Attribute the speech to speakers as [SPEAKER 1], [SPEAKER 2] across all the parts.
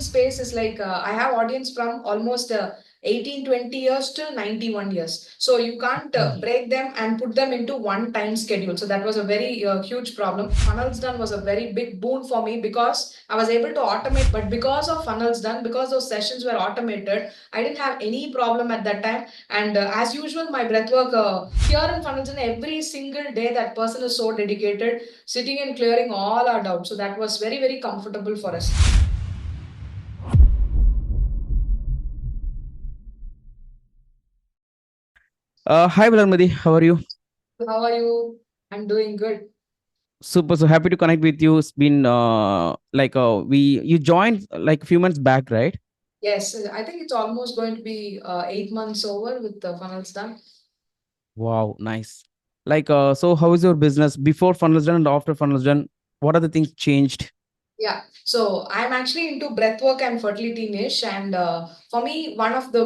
[SPEAKER 1] audience space is like I have audience from almost 18, 20 years to 91 years. So you can't break them and put them into one time schedule. So that was a very huge problem. FUNNElsDONE was a very big boon for me because I was able to automate. But because of FUNNElsDONE, because those sessions were automated, I didn't have any problem at that time. And as usual, my breathwork here in FUNNElsDONE, every single day, that person is so dedicated, sitting and clearing all our doubts. So that was very, very comfortable for us.
[SPEAKER 2] Hi, Valarmati. How are you?
[SPEAKER 1] How are you? I'm doing good.
[SPEAKER 2] Super. So happy to connect with you. It's been you joined like a few months back, right?
[SPEAKER 1] Yes, I think it's almost going to be 8 months over with the funnels done.
[SPEAKER 2] Wow, nice. So how is your business before funnels done and after funnels done? What are the things changed?
[SPEAKER 1] Yeah, so I'm actually into breathwork and fertility niche, and for me, one of the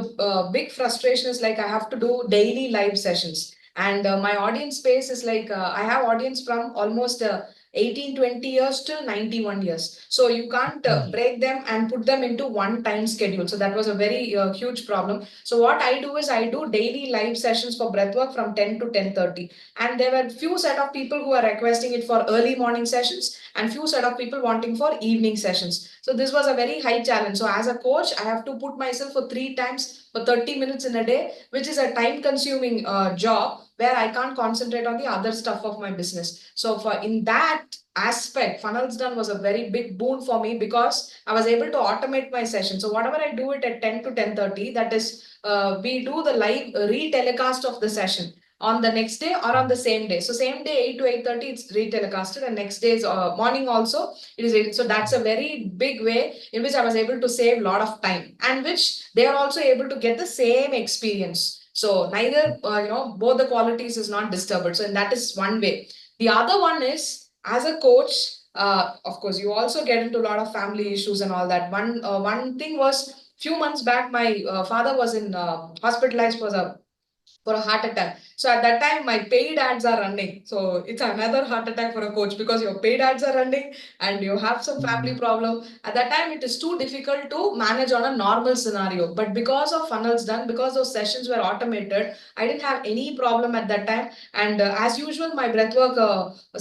[SPEAKER 1] big frustrations like I have to do daily live sessions, and my audience space is like I have audience from almost 18, 20 years to 91 years. So you can't break them and put them into one time schedule. So that was a very huge problem. So what I do is I do daily live sessions for breathwork from 10 to 10:30, and there were few set of people who are requesting it for early morning sessions and few set of people wanting for evening sessions. So this was a very high challenge. So as a coach, I have to put myself for 3 times for 30 minutes in a day, which is a time consuming job where I can't concentrate on the other stuff of my business. So for in that aspect, FUNNElsDONE was a very big boon for me because I was able to automate my session. So whatever I do it at 10 to 10:30, that is we do the live re-telecast of the session on the next day or on the same day. So same day 8 to 8:30 it's re-telecasted, and next day's morning also it is. So that's a very big way in which I was able to save a lot of time, and which they are also able to get the same experience. So neither both the qualities is not disturbed. So and that is one way. The other one is as a coach. Of course, you also get into a lot of family issues and all that. One thing was few months back, my father was in hospitalized for a heart attack. So at that time, my paid ads are running. So it's another heart attack for a coach because your paid ads are running and you have some family problem. At that time, it is too difficult to manage on a normal scenario. But because of FUNNElsDONE, because those sessions were automated, I didn't have any problem at that time. And as usual, my breathwork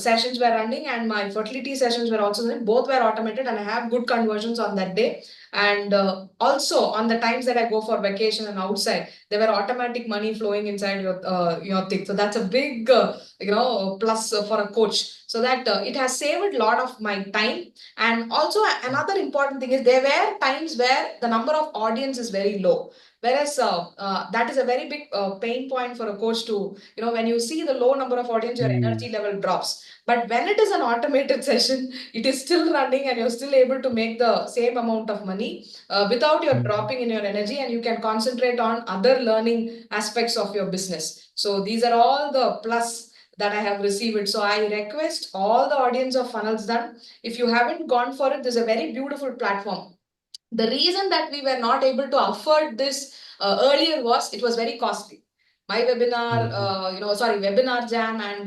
[SPEAKER 1] sessions were running and my fertility sessions were also running. Both were automated, and I have good conversions on that day. And also on the times that I go for vacation and outside, there were automatic money flowing inside your thing. So that's a big plus for a coach. So that it has saved a lot of my time. And also another important thing is there were times where the number of audience is very low. Whereas that is a very big pain point for a coach to, when you see the low number of audience, your energy level drops. But when it is an automated session, it is still running and you're still able to make the same amount of money without your dropping in your energy, and you can concentrate on other learning aspects of your business. So these are all the plus that I have received. So I request all the audience of FUNNElsDONE, if you haven't gone for it, there's a very beautiful platform. The reason that we were not able to afford this earlier was it was very costly. My webinar, webinar jam and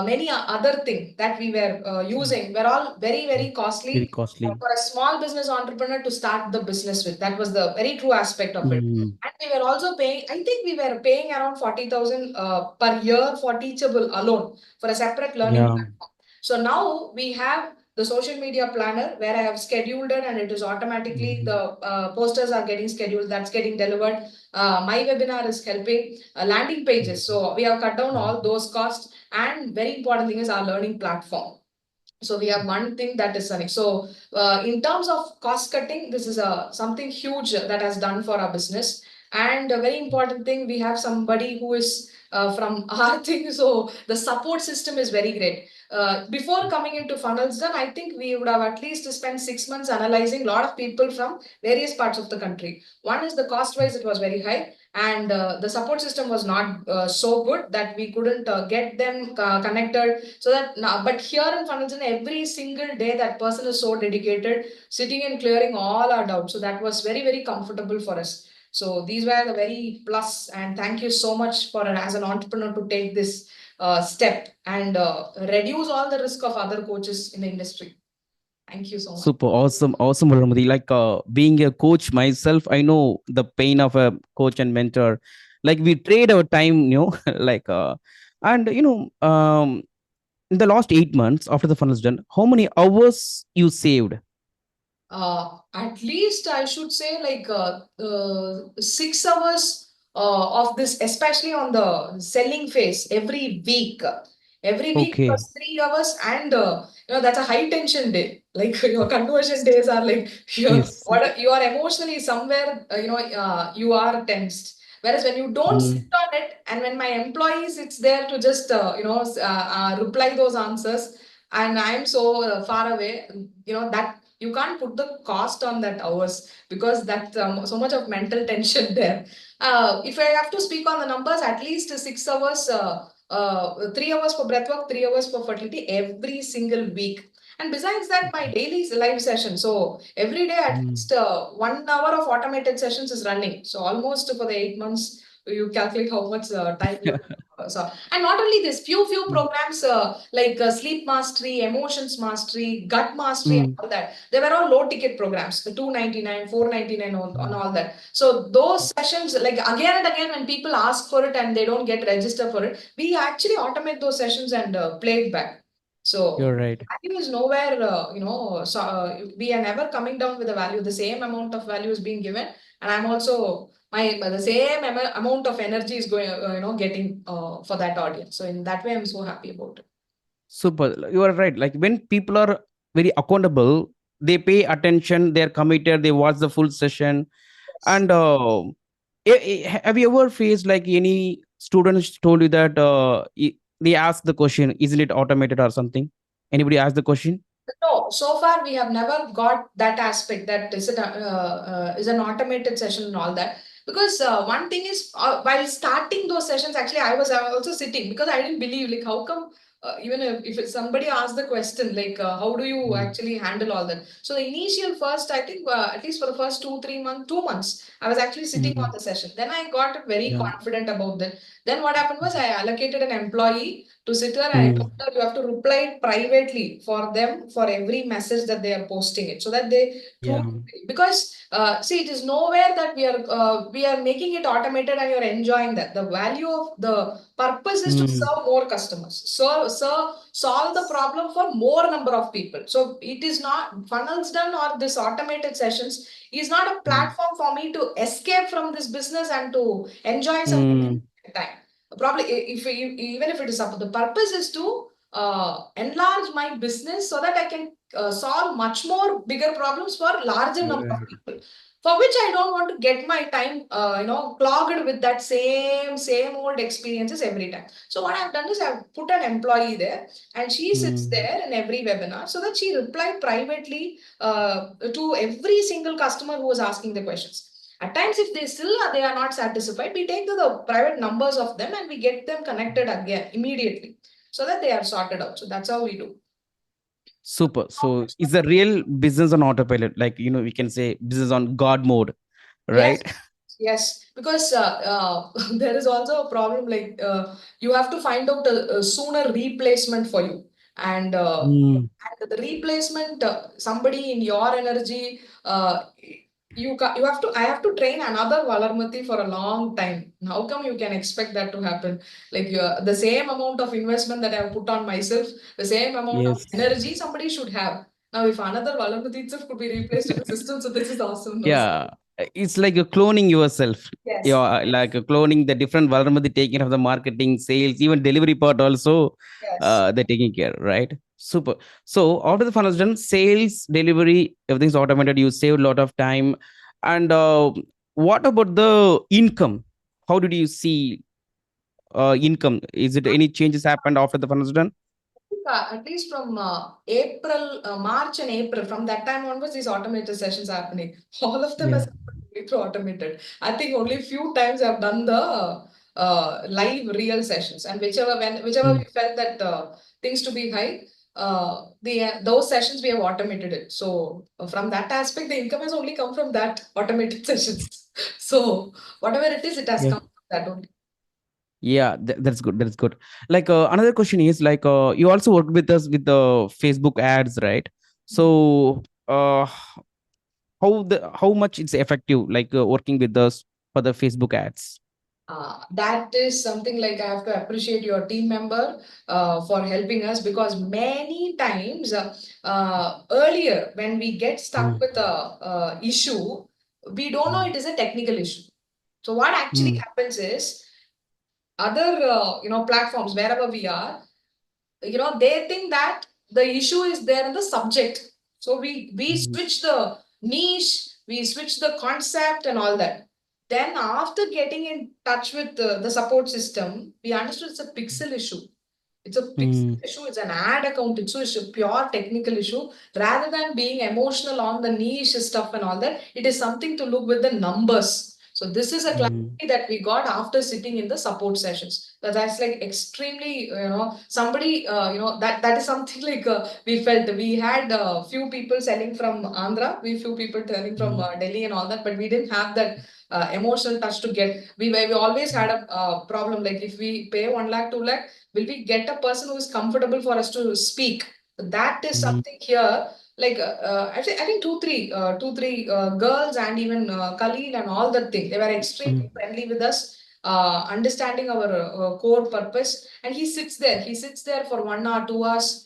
[SPEAKER 1] many other things that we were using were all very, very
[SPEAKER 2] Very
[SPEAKER 1] costly
[SPEAKER 2] costly.
[SPEAKER 1] for a small business entrepreneur to start the business with. That was the very true aspect of it. And we were also paying, I think we were paying around 40,000 per year for Teachable alone for a separate learning
[SPEAKER 2] Yeah.
[SPEAKER 1] platform. So now we have the social media planner where I have scheduled it and it is automatically the posters are getting scheduled, that's getting delivered. My webinar is helping landing pages. So we have cut down all those costs. And very important thing is our learning platform. So we have one thing that is running. So in terms of cost cutting, this is something huge that has done for our business. And a very important thing, we have somebody who is from our thing. So the support system is very great. Before coming into FUNNElsDONE, I think we would have at least spent 6 months analyzing a lot of people from various parts of the country. One is the cost wise, it was very high, and the support system was not so good that we couldn't get them connected. So that now, but here in FUNNElsDONE, every single day that person is so dedicated, sitting and clearing all our doubts. So that was very, very comfortable for us. So these were the very plus, and thank you so much for as an entrepreneur to take this step and reduce all the risk of other coaches in the industry. Thank you so much.
[SPEAKER 2] Super awesome, awesome, Ramadi. Like being a coach myself, I know the pain of a coach and mentor. Like we trade our time, like and in the last 8 months after the funnel is done, how many hours you saved?
[SPEAKER 1] At least I should say like 6 hours of this, especially on the selling phase every week. Every week
[SPEAKER 2] Okay.
[SPEAKER 1] was 3 hours, and that's a high tension day. Like your conversion days are like
[SPEAKER 2] Yes.
[SPEAKER 1] you are emotionally somewhere. You are tensed. Whereas when you don't sit
[SPEAKER 2] Mm,
[SPEAKER 1] on it, and when my employee sits there to just reply those answers, and I'm so far away, that you can't put the cost on that hours, because that's so much of mental tension there. If I have to speak on the numbers, at least 6 hours, 3 hours for breathwork, 3 hours for fertility every single week. And besides that, my daily live session. So every day at
[SPEAKER 2] mm,
[SPEAKER 1] least 1 hour of automated sessions is running. So almost for the 8 months, you calculate how much time you. So, and not only this, few
[SPEAKER 2] mm,
[SPEAKER 1] programs like sleep mastery, emotions mastery, gut mastery, and
[SPEAKER 2] mm,
[SPEAKER 1] all that. They were all low ticket programs, the 299, 499, on
[SPEAKER 2] mm.
[SPEAKER 1] all that. So those sessions, like again and again, when people ask for it and they don't get registered for it, we actually automate those sessions and play it back.
[SPEAKER 2] You're
[SPEAKER 1] So
[SPEAKER 2] right.
[SPEAKER 1] value is nowhere, so we are never coming down with the value. The same amount of value is being given, and I'm also my the same amount of energy is going, getting for that audience. So in that way, I'm so happy about it.
[SPEAKER 2] Super. You are right. Like when people are very accountable, they pay attention, they're committed, they watch the full session.
[SPEAKER 1] Yes.
[SPEAKER 2] And have you ever faced like any students told you that they ask the question, isn't it automated or something? Anybody ask the question?
[SPEAKER 1] No, so far we have never got that aspect, that is an automated session and all that. Because one thing is, while starting those sessions, actually I was also sitting, because I didn't believe, like, how come even if somebody asked the question like how do you
[SPEAKER 2] Mm,
[SPEAKER 1] actually handle all that. So the initial first, I think at least for the first 2 months I was actually sitting on
[SPEAKER 2] mm,
[SPEAKER 1] the session. Then I got very
[SPEAKER 2] yeah.
[SPEAKER 1] confident about that. Then what happened was, I allocated an employee to sit there, and I told
[SPEAKER 2] Mm,
[SPEAKER 1] her you have to reply privately for them for every message that they are posting it, so that they truly,
[SPEAKER 2] yeah.
[SPEAKER 1] because see, it is nowhere that we are making it automated and you're enjoying that. The value of the purpose is to
[SPEAKER 2] Mm,
[SPEAKER 1] serve more customers, so solve the problem for more number of people. So it is not funnels done or this automated sessions is not a
[SPEAKER 2] mm,
[SPEAKER 1] platform for me to escape from this business and to enjoy some
[SPEAKER 2] mm,
[SPEAKER 1] time. Probably even if it is up, the purpose is to enlarge my business so that I can solve much more bigger problems for larger number of
[SPEAKER 2] right.
[SPEAKER 1] people, for which I don't want to get my time clogged with that same old experiences every time. So what I've done is I've put an employee there, and she sits
[SPEAKER 2] Mm,
[SPEAKER 1] there in every webinar, so that she replied privately to every single customer who was asking the questions. At times, if they are not satisfied, we take to the private numbers of them and we get them connected again immediately, so that they are sorted out. So that's how we do.
[SPEAKER 2] super. So it's a real business on autopilot. Like, we can say business on God mode,
[SPEAKER 1] Yes,
[SPEAKER 2] right?
[SPEAKER 1] yes, because there is also a problem, like you have to find out a sooner replacement for you, and
[SPEAKER 2] Mm,
[SPEAKER 1] the replacement, somebody in your energy, you have to, I have to train another Valarmati for a long time. How come you can expect that to happen? Like the same amount of investment that I have put on myself, the same amount of
[SPEAKER 2] yes.
[SPEAKER 1] energy somebody should have. Now, if another Valarmati itself could be replaced in the system, so this is awesome. No?
[SPEAKER 2] Yeah, it's like a cloning yourself.
[SPEAKER 1] Yes,
[SPEAKER 2] Yeah, like a cloning the different vulnerability taking of the marketing, sales, even delivery part also.
[SPEAKER 1] yes.
[SPEAKER 2] They're taking care, right? Super. So after the funnel is done, sales, delivery, everything's automated. You save a lot of time. And what about the income? How did you see income? Is it any changes happened after the funnel is done?
[SPEAKER 1] At least from March and April, from that time onwards, these automated sessions are happening. All of them
[SPEAKER 2] Yeah.
[SPEAKER 1] are completely automated. I think only few times I've done the live real sessions, and whichever we
[SPEAKER 2] Mm.
[SPEAKER 1] felt that things to be high, the those sessions we have automated it. So from that aspect, the income has only come from that automated sessions. So whatever it is, it has
[SPEAKER 2] Yeah.
[SPEAKER 1] come from that only.
[SPEAKER 2] Yeah, that's good. That's good. Like another question is like you also worked with us with the Facebook ads, right? So how much it's effective, like working with us for the Facebook ads?
[SPEAKER 1] That is something like I have to appreciate your team member for helping us, because many times earlier when we get stuck
[SPEAKER 2] Mm,
[SPEAKER 1] with a issue, we don't know
[SPEAKER 2] mm,
[SPEAKER 1] it is a technical issue. So what actually
[SPEAKER 2] mm,
[SPEAKER 1] happens is other platforms wherever we are, they think that the issue is there in the subject. So we
[SPEAKER 2] mm,
[SPEAKER 1] switch the niche, we switch the concept and all that. Then after getting in touch with the support system, we understood it's a pixel issue. It's a pixel
[SPEAKER 2] mm,
[SPEAKER 1] issue, it's an ad account issue, it's a pure technical issue. Rather than being emotional on the niche stuff and all that, it is something to look with the numbers. So this is a
[SPEAKER 2] mm,
[SPEAKER 1] clarity that we got after sitting in the support sessions. That's like extremely, somebody, that is something like we felt. We had a few people selling from Andhra, we few people selling from
[SPEAKER 2] mm,
[SPEAKER 1] Delhi and all that, but we didn't have that emotional touch to get. We always had a problem, like if we pay 1 lakh, 2 lakh, will we get a person who is comfortable for us to speak? That is
[SPEAKER 2] mm,
[SPEAKER 1] something here. Like I think two three girls and even Khalil and all that thing, they were extremely
[SPEAKER 2] mm,
[SPEAKER 1] friendly with us, understanding our core purpose. And he sits there for 1 hour, 2 hours.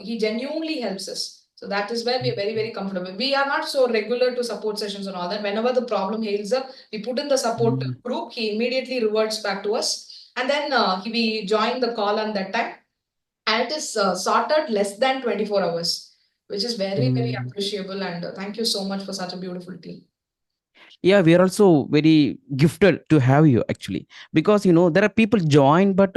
[SPEAKER 1] He genuinely helps us. So that is where we are very, very comfortable. We are not so regular to support sessions and all that. Whenever the problem hails up, we put in the support
[SPEAKER 2] mm,
[SPEAKER 1] group. He immediately reverts back to us, and then we join the call on that time, and it is sorted less than 24 hours, which is very, very
[SPEAKER 2] mm.
[SPEAKER 1] appreciable. And thank you so much for such a beautiful team.
[SPEAKER 2] Yeah, we are also very gifted to have you actually, because there are people join, but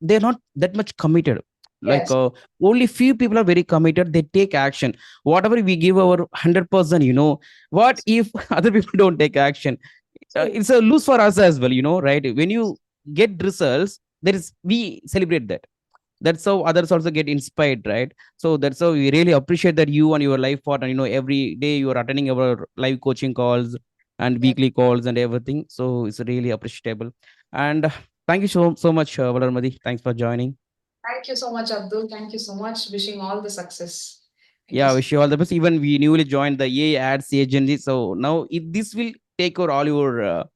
[SPEAKER 2] they're not that much committed. Like
[SPEAKER 1] Yes.
[SPEAKER 2] only few people are very committed, they take action. Whatever we give our 100%, what if other people don't take action?
[SPEAKER 1] True.
[SPEAKER 2] It's a lose for us as well, right? When you get results, there is we celebrate that. That's how others also get inspired, right? So that's how we really appreciate that you and your life partner, every day you are attending our live coaching calls and
[SPEAKER 1] Yes.
[SPEAKER 2] weekly calls and everything. So it's really appreciable. And thank you so much, Valarmadi. Thanks for joining.
[SPEAKER 1] Thank you so much, Abdul. Thank you so much. Wishing all the success. Thank you.
[SPEAKER 2] Yeah, wish you all the best. Even we newly joined the AI ads agency, so now this will take over all your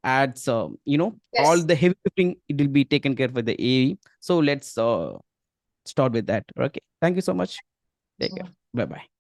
[SPEAKER 2] ads. All
[SPEAKER 1] Yes.
[SPEAKER 2] the heavy lifting, it will be taken care by the AI. So let's start with that. Okay. Thank you so much. Take care. Bye bye.